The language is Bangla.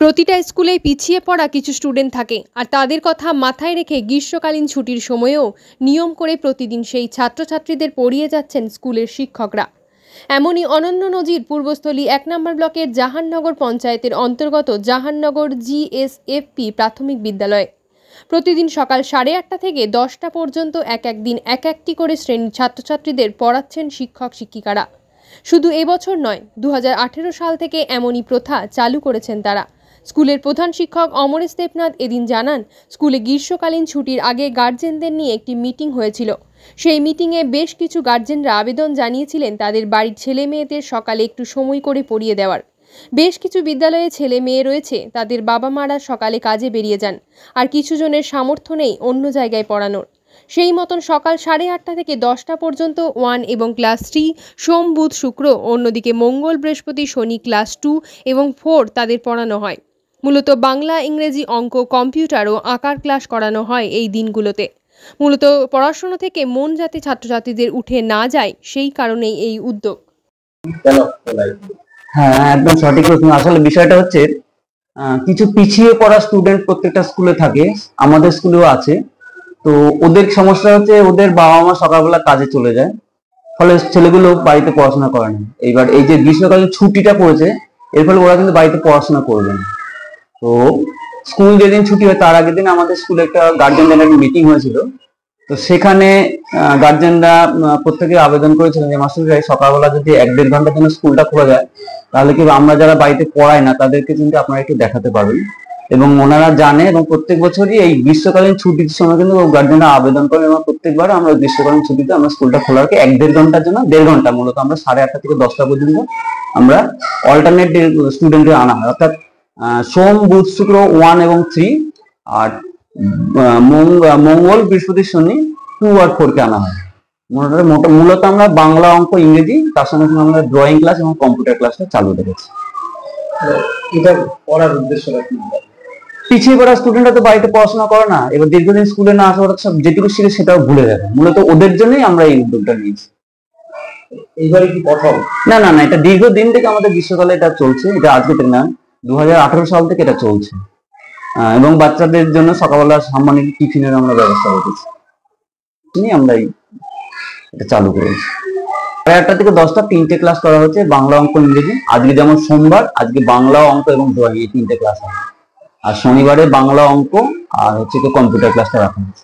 প্রতিটা স্কুলে পিছিয়ে পড়া কিছু স্টুডেন্ট থাকে, আর তাদের কথা মাথায় রেখে গ্রীষ্মকালীন ছুটির সময়েও নিয়ম করে প্রতিদিন সেই ছাত্রছাত্রীদের পড়িয়ে যাচ্ছেন স্কুলের শিক্ষকরা। এমনই অনন্য নজির পূর্বস্থলী ১ নম্বর ব্লকের জাহাননগর পঞ্চায়েতের অন্তর্গত জাহাননগর জিএসএফপি প্রাথমিক বিদ্যালয়ে। প্রতিদিন সকাল 8:30 থেকে 10টা পর্যন্ত একদিন একটি করে শ্রেণীর ছাত্রছাত্রীদের পড়াচ্ছেন শিক্ষক শিক্ষিকারা। শুধু এবছর নয়, 2018 সাল থেকে এমনই প্রথা চালু করেছেন তারা। স্কুলের প্রধান শিক্ষক অমরেশ দেবনাথ এদিন জানান, স্কুলে গ্রীষ্মকালীন ছুটির আগে গার্জেনদের নিয়ে একটি মিটিং হয়েছিল। সেই মিটিংয়ে বেশ কিছু গার্জেনরা আবেদন জানিয়েছিলেন তাদের বাড়ির ছেলে মেয়েদের সকালে একটু সময় করে পড়িয়ে দেওয়ার। বেশ কিছু বিদ্যালয়ে ছেলে মেয়ে রয়েছে, তাদের বাবা মারা সকালে কাজে বেরিয়ে যান, আর কিছু জনের সামর্থ্য নেই অন্য জায়গায় পড়ানোর। সেই মতন সকাল 8:30 থেকে 10টা পর্যন্ত 1 এবং ক্লাস 3 সোম বুধ শুক্র, অন্যদিকে মঙ্গল বৃহস্পতি শনি ক্লাস 2 এবং 4 তাদের পড়ানো হয়। মূলত বাংলা, ইংরেজি, অঙ্ক, কম্পিউটার ও আঁকার ক্লাস করানো হয় এই দিনগুলোতে। মূলত পড়াশোনা থেকে মন যাতে ছাত্রছাত্রীদের উঠে না যায়, সেই কারণেই এই উদ্যোগ। হ্যাঁ, একদম সঠিক প্রশ্ন। আসলে বিষয়টা হচ্ছে কিছু পিছিয়ে পড়া স্টুডেন্ট প্রত্যেকটা স্কুলে থাকে, আমাদের স্কুলেও আছে। তো ওদের সমস্যা হচ্ছে ওদের বাবা মা সকালবেলা কাজে চলে যায়, ফলে ছেলেগুলো বাড়িতে পড়াশোনা করে না। এইবার এই যে গ্রীষ্মকালীন ছুটিটা পড়েছে, এর ফলে ওরা কিন্তু বাড়িতে পড়াশোনা করবে না। তো স্কুল যেদিন ছুটি হয় তার আগের দিন আমাদের স্কুলে একটা গার্জেনদের একটা মিটিং হয়েছিল। তো সেখানে গার্জেনরা প্রত্যেকে আবেদন করেছিলেন যে মাস্টার সাহেব, সকালবেলা যদি 1-1.5 ঘন্টার জন্য স্কুলটা খোলা যায়, তাহলে কি আমরা যারা বাড়িতে পড়াই না তাদেরকে কিন্তু আপনারা একটু দেখাতে পারবেন। এবং ওনারা জানে, এবং প্রত্যেক বছরই এই গ্রীষ্মকালীন ছুটির সময় কিন্তু গার্জেনরা আবেদন করেন, এবং প্রত্যেকবার আমরা গ্রীষ্মকালীন ছুটিতে আমরা স্কুলটা খোলা রাখি 1-1.5 ঘন্টার জন্য। 1.5 ঘন্টা মূলত আমরা 8:30 থেকে 10টা পর্যন্ত আমরা অল্টারনেট স্টুডেন্টদের আনা হয়, অর্থাৎ সোম বুধ শুক্র 1 এবং 3, আর মঙ্গল বৃহস্পতি শনি 2 আর 4 কে আনা হয়। মূলত আমরা বাংলা, অঙ্ক, ইংরেজি, তার সঙ্গে সঙ্গে আমরা ড্রয়িং ক্লাস এবং কম্পিউটার ক্লাসটা চালু রেখেছি। এটা পড়ার উদ্দেশ্য কি? পিছিয়ে পড়া স্টুডেন্টরা তো বাড়িতে পড়াশোনা করে না, এবার দীর্ঘদিন স্কুলে না আসা, ওরা সব যেটুকু শিখে সেটাও ভুলে যাবে। মূলত ওদের জন্যই আমরা এই উদ্যোগটা নিয়েছি। এইবারে কি প্রথম? না না না, এটা দীর্ঘদিন থেকে আমাদের গ্রীষ্মকালে এটা চলছে। এটা আজকে থেকে না, 2018 সাল থেকে এটা চলছে। এবং বাচ্চাদের জন্য সকালবেলা সাম্মানিক টিফিনের আমরা ব্যবস্থা রেখেছি। আমরা এটা চালু করেছি। 8:30 থেকে 10টা 3টে ক্লাস করা হচ্ছে, বাংলা, অঙ্ক, ইংরেজি। আজকে যেমন সোমবার, আজকে বাংলা, অঙ্ক এবং ড্রয়িং, এই 3টে ক্লাস হবে। আর শনিবারে বাংলা, অঙ্ক আর হচ্ছে কম্পিউটার ক্লাসটা রাখা হচ্ছে।